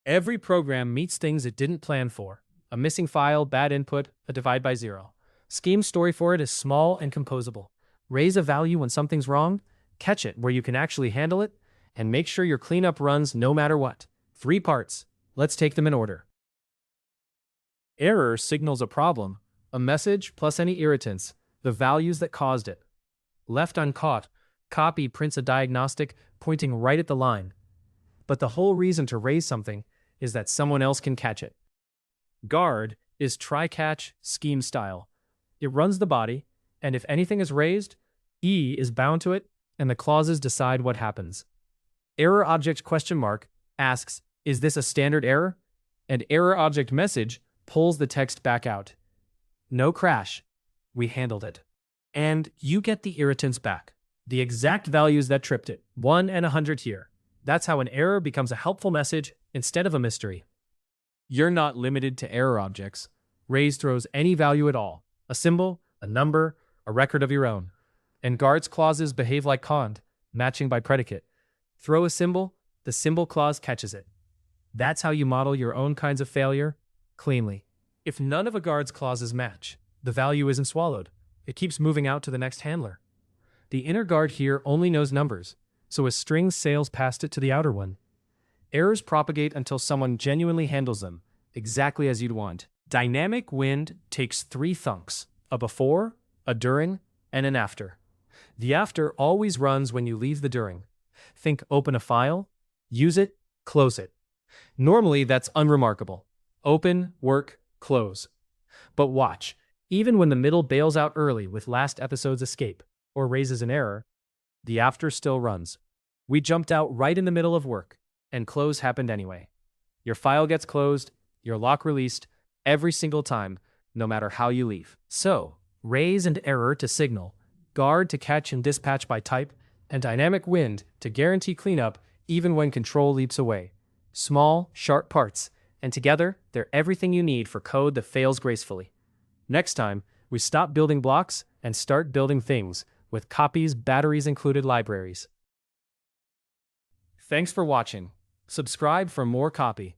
Every program meets things it didn't plan for. A missing file, bad input, a divide by zero. Scheme's story for it is small and composable. Raise a value when something's wrong, catch it where you can actually handle it, and make sure your cleanup runs no matter what. 3 parts. Let's take them in order. Error signals a problem, a message plus any irritants, the values that caused it. Left uncaught, Kaappi prints a diagnostic pointing right at the line. But the whole reason to raise something is that someone else can catch it. Guard is try-catch scheme style. It runs the body, and if anything is raised, E is bound to it, and the clauses decide what happens. Error object question mark asks, is this a standard error? And error object message pulls the text back out. No crash. We handled it. And you get the irritants back. The exact values that tripped it, 1 and 100 here. That's how an error becomes a helpful message instead of a mystery. You're not limited to error objects. Raise throws any value at all. A symbol, a number, a record of your own. And guard's clauses behave like cond, matching by predicate. Throw a symbol, the symbol clause catches it. That's how you model your own kinds of failure cleanly. If none of a guard's clauses match, the value isn't swallowed. It keeps moving out to the next handler. The inner guard here only knows numbers, so a string sails past it to the outer one. Errors propagate until someone genuinely handles them, exactly as you'd want. Dynamic wind takes 3 thunks, a before, a during, and an after. The after always runs when you leave the during. Think open a file, use it, close it. Normally that's unremarkable. Open, work, close. But watch, even when the middle bails out early with last episode's escape, or raises an error, the after still runs. We jumped out right in the middle of work, and close happened anyway. Your file gets closed, your lock released, every single time, no matter how you leave. So, raise and error to signal, guard to catch and dispatch by type, and dynamic wind to guarantee cleanup even when control leaps away. Small, sharp parts, and together, they're everything you need for code that fails gracefully. Next time, we stop building blocks and start building things with Kaappi's batteries-included libraries. Thanks for watching. Subscribe for more Kaappi.